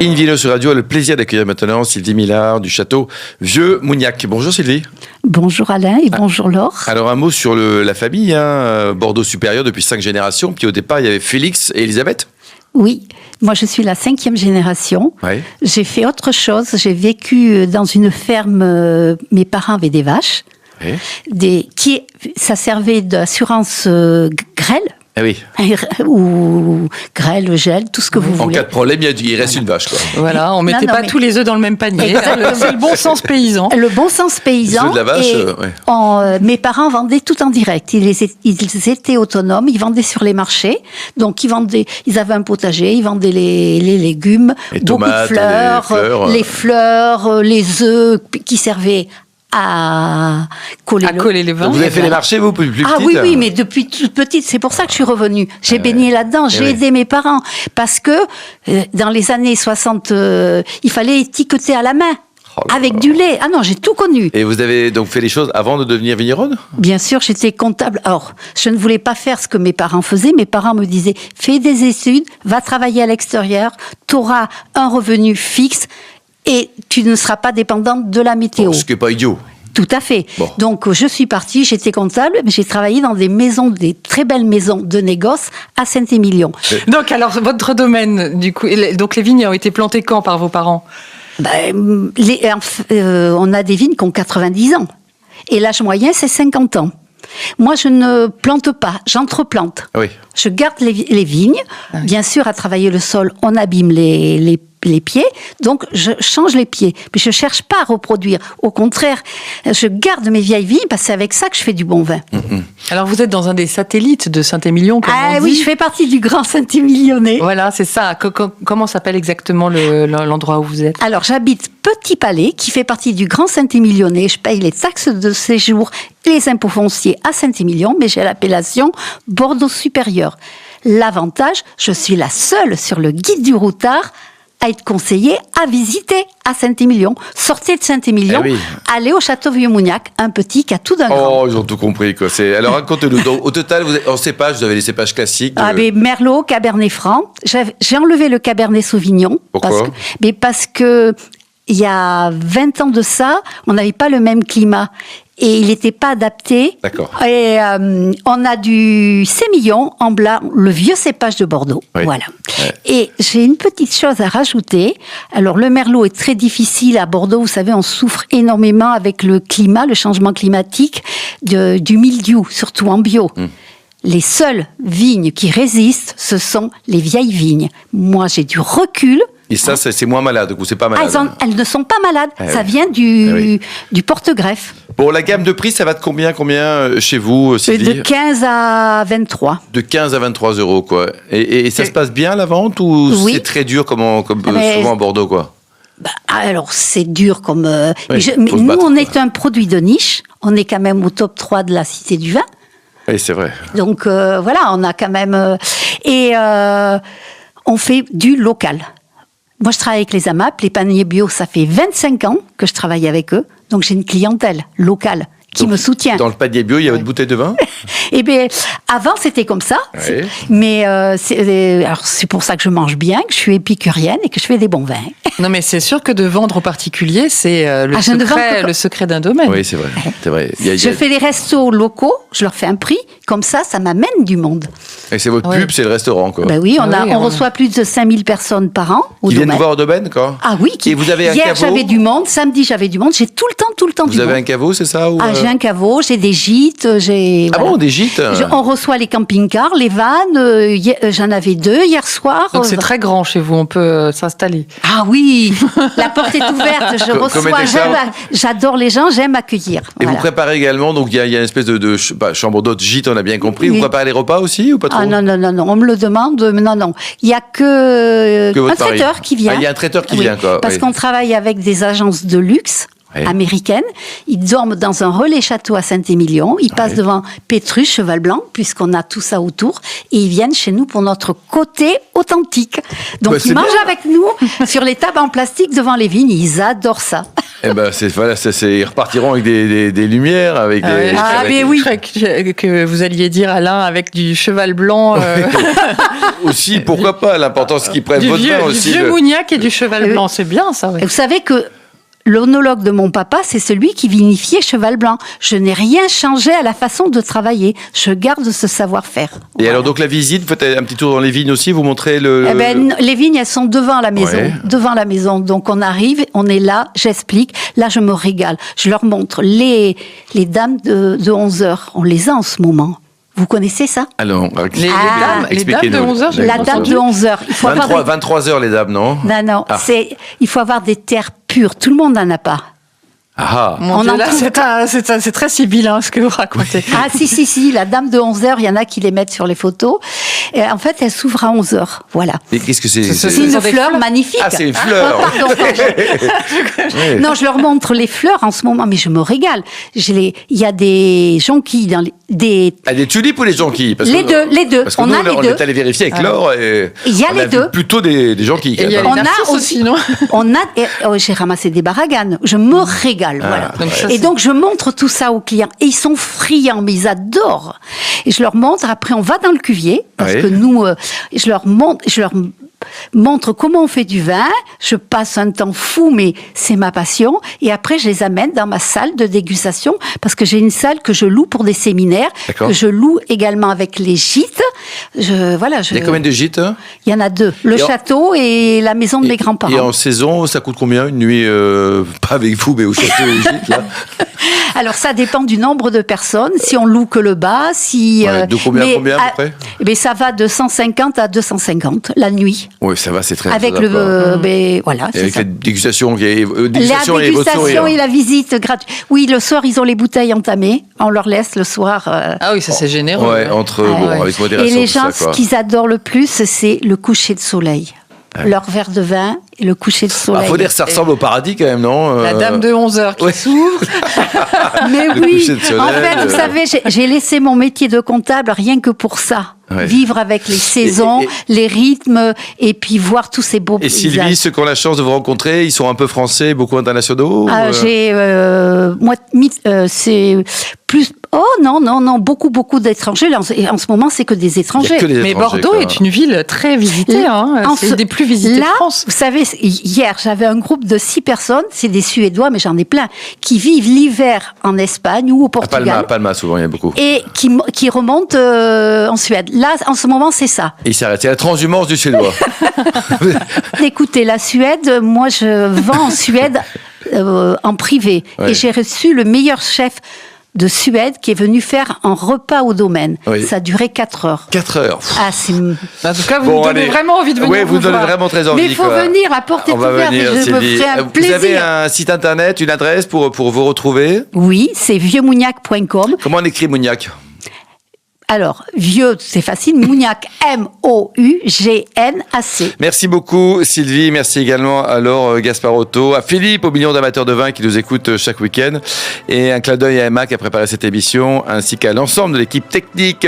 In Vino sur Radio a le plaisir d'accueillir maintenant Sylvie Millard du château Vieux-Mougnac. Bonjour Sylvie. Bonjour Alain et bonjour Laure. Alors un mot sur la famille, Bordeaux supérieur depuis 5 générations. Puis au départ il y avait Félix et Elisabeth. Oui, moi je suis la 5e génération. Ouais. J'ai fait autre chose. J'ai vécu dans une ferme. Mes parents avaient des vaches. Ouais. Ça servait d'assurance grêle. Ah oui. Ou grêle, gel, tout ce que vous voulez. En cas de problème, il reste une vache, quoi. Voilà, on mettait pas tous les œufs dans le même panier. C'est le bon sens paysan. Le bon sens paysan. Les œufs de la vache, mes parents vendaient tout en direct. Ils étaient autonomes, ils vendaient sur les marchés. Donc ils avaient un potager, ils vendaient les légumes, les beaucoup tomates, de fleurs, les fleurs, les œufs qui servaient à coller les vins. Donc vous avez fait les marchés, vous, plus petite? Ah oui, mais depuis toute petite, c'est pour ça que je suis revenue. J'ai baigné là-dedans, j'ai aidé mes parents. Parce que dans les années 60, il fallait étiqueter à la main. Avec du lait. Ah non, j'ai tout connu. Et vous avez donc fait les choses avant de devenir vigneronne? Bien sûr, j'étais comptable. Or, je ne voulais pas faire ce que mes parents faisaient. Mes parents me disaient, fais des études, va travailler à l'extérieur, tu auras un revenu fixe et tu ne seras pas dépendante de la météo. Ce qui n'est pas idiot. Tout à fait. Bon. Donc, je suis partie, j'étais comptable, mais j'ai travaillé dans des très belles maisons de négoce à Saint-Émilion. Donc, alors, votre domaine, du coup, donc les vignes ont été plantées quand par vos parents? On a des vignes qui ont 90 ans. Et l'âge moyen, c'est 50 ans. Moi, je ne plante pas, j'entreplante. Oui. Je garde les vignes. Oui. Bien sûr, à travailler le sol, on abîme les pieds, donc je change les pieds. Mais je ne cherche pas à reproduire. Au contraire, je garde mes vieilles vignes parce que c'est avec ça que je fais du bon vin. Mm-hmm. Alors vous êtes dans un des satellites de Saint-Émilion, comme on dit. Oui, je fais partie du Grand Saint-Émilionnais. Voilà, c'est ça. Comment s'appelle exactement l'endroit où vous êtes? Alors j'habite Petit Palais, qui fait partie du Grand Saint-Émilionnais. Je paye les taxes de séjour et les impôts fonciers à Saint-Émilion, mais j'ai l'appellation Bordeaux supérieur. L'avantage, je suis la seule sur le guide du routard à être conseillée à visiter à Saint-Émilion. Sortez de Saint-Émilion, allez au château Vieux-Mougnac, un petit qui a tout d'un grand. Oh, ils ont tout compris, quoi. Alors racontez-nous. Donc, au total, en cépage, vous avez les cépages classiques. Merlot, Cabernet Franc. J'ai enlevé le Cabernet Sauvignon. Pourquoi? Parce que il y a 20 ans de ça, on n'avait pas le même climat. Et il n'était pas adapté. D'accord. Et on a du sémillon en blanc, le vieux cépage de Bordeaux. Oui. Voilà. Ouais. Et j'ai une petite chose à rajouter. Alors, le merlot est très difficile à Bordeaux. Vous savez, on souffre énormément avec le climat, le changement climatique, du mildiou, surtout en bio. Les seules vignes qui résistent, ce sont les vieilles vignes. Moi, j'ai du recul. Et ça, c'est moins malade, ou c'est pas malade? Elles ne sont pas malades. Ça vient du porte-greffe. Bon, la gamme de prix, ça va de combien chez vous, Sylvie? De 15 à 23. De 15 à 23 euros, quoi. Et ça se passe bien, la vente, ou c'est très dur, comme souvent à Bordeaux, quoi? Alors, c'est dur comme... mais nous, on est un produit de niche. On est quand même au top 3 de la Cité du Vin. Oui, c'est vrai. Donc, voilà, on a quand même... on fait du local. Moi, je travaille avec les AMAP, les paniers bio, ça fait 25 ans que je travaille avec eux. Donc, j'ai une clientèle locale qui me soutient. Dans le panier bio, il y a votre bouteille de vin? Eh bien, avant, c'était comme ça. Oui. Mais c'est pour ça que je mange bien, que je suis épicurienne et que je fais des bons vins. Non, mais c'est sûr que de vendre aux particuliers, c'est le secret d'un domaine. Oui, c'est vrai. C'est vrai. Je fais des restos locaux, je leur fais un prix. Comme ça m'amène du monde. Et c'est votre pub, c'est le restaurant, quoi. Oui, on reçoit plus de 5000 personnes par an au domaine. Qui viennent nous voir au domaine, quoi? Ah oui. Et vous avez un hier, caveau? J'avais du monde. Samedi, j'avais du monde. J'ai tout le temps du monde. Vous avez un caveau, c'est ça? J'ai un caveau, j'ai des gîtes. Ah bon, des gîtes? On reçoit les camping-cars, les vannes. J'en avais 2 hier soir. Donc c'est très grand chez vous, on peut s'installer. Ah oui, la porte est ouverte. Je reçois, j'adore les gens, j'aime accueillir. Et vous préparez également, donc il y a une espèce de chambre d'hôte, gîte, on a bien compris. Vous préparez les repas aussi ou pas trop? Ah non, on me le demande. Non. Il n'y a que un traiteur qui vient. Il y a un traiteur qui vient, quoi. Parce qu'on travaille avec des agences de luxe. américaine. Ils dorment dans un relais château à Saint-Émilion. Ils passent devant Pétrus, Cheval Blanc, puisqu'on a tout ça autour. Et ils viennent chez nous pour notre côté authentique. Donc, ils mangent avec nous sur les tables en plastique devant les vignes. Ils adorent ça. Eh ben, ils repartiront avec des lumières, avec des... mais oui. Que vous alliez dire, Alain, avec du Cheval Blanc. Aussi, pourquoi pas, l'important, c'est qu'ils prennent votre vin aussi. Du vieux Mougnac et du Cheval Blanc, c'est bien ça. Vous savez que l'onologue de mon papa, c'est celui qui vinifiait Cheval Blanc. Je n'ai rien changé à la façon de travailler. Je garde ce savoir-faire. Et alors, donc, la visite, vous faites un petit tour dans les vignes aussi, vous montrez les vignes, elles sont devant la maison. Ouais. Devant la maison. Donc, on arrive, on est là, j'explique. Là, je me régale. Je leur montre les dames de 11 heures. On les a en ce moment. Vous connaissez ça? Alors, les dames de 11 heures. La dame de 11 heures. 23 heures, les dames, non? Non. Il faut avoir des terres pures. Tout le monde n'en a pas. Ah. Mon Dieu, là, c'est très sibyllin ce que vous racontez. Ah, si. La dame de 11 heures, il y en a qui les mettent sur les photos. Et en fait, elle s'ouvre à 11 heures. Voilà. Et qu'est-ce que c'est? C'est une fleur magnifique. Ah, c'est une fleur. Non, je leur montre les fleurs en ce moment, mais je me régale. Il y a des jonquilles dans des tulipes ou les jonquilles? Les deux. Parce que nous, on est allé vérifier avec Laure et il y a les deux. Plutôt des jonquilles. Et il y a les narcisses aussi, non? J'ai ramassé des baraganes. Je me régale. Voilà. Donc je montre tout ça aux clients et ils sont friands, mais ils adorent. Et je leur montre. Après, on va dans le cuvier parce que nous, je leur montre comment on fait du vin. Je passe un temps fou, mais c'est ma passion. Et après, je les amène dans ma salle de dégustation parce que j'ai une salle que je loue pour des séminaires, que je loue également avec les gîtes. Il y a combien de gîtes? Il y en a 2. Le château et la maison de mes grands-parents. Et en saison, ça coûte combien une nuit, pas avec vous, mais au château et au gîte, là? Alors, ça dépend du nombre de personnes. Si on loue que le bas, de combien à peu près? Ça va de 150 à 250 la nuit. Oui, ça va, c'est très avec voilà. Et avec ça. la dégustation, La dégustation et la visite gratuite. Oui, le soir, ils ont les bouteilles entamées. On leur laisse le soir. Ah oui, ça c'est généreux. Ouais, avec modération. Et les gens, ce qu'ils adorent le plus, c'est le coucher de soleil. Leur verre de vin et le coucher de soleil. Il faut dire que ça ressemble au paradis quand même, non? La dame de 11 heures qui s'ouvre. Mais oui, en fait, vous savez, j'ai laissé mon métier de comptable rien que pour ça. Vivre avec les saisons, les rythmes, et puis voir tous ces beaux paysages. Et Sylvie, ceux qui ont la chance de vous rencontrer, ils sont un peu français, beaucoup internationaux? C'est plus... Oh non, beaucoup d'étrangers. Là, en ce moment, c'est que des étrangers. Mais Bordeaux est une ville très visitée. C'est une des plus visitées de France. Vous savez, hier, j'avais un groupe de 6 personnes, c'est des Suédois, mais j'en ai plein, qui vivent l'hiver en Espagne ou au Portugal. À Palma, souvent, il y a beaucoup. Et qui remontent en Suède. Là, en ce moment, c'est ça. Et il s'arrête. C'est la transhumance du Suédois. Écoutez, la Suède, moi, je vends en Suède en privé. Et j'ai reçu le meilleur chef de Suède qui est venu faire un repas au domaine. Ça a duré 4 heures. 4 heures. Ah, c'est... En tout cas, vous me donnez vraiment envie de venir. Oui, vous donnez vraiment très envie. Mais il faut venir, la porte est ouverte et je me ferai un plaisir. Vous avez un site internet, une adresse pour vous retrouver? Oui, c'est vieuxmougnac.com. Comment on écrit Mougnac? Alors, vieux, c'est facile, Mougnac, M-O-U-G-N-A-C. Merci beaucoup Sylvie, merci également à Laure Gasparotto, à Philippe, aux millions d'amateurs de vin qui nous écoutent chaque week-end, et un clin d'œil à Emma qui a préparé cette émission, ainsi qu'à l'ensemble de l'équipe technique.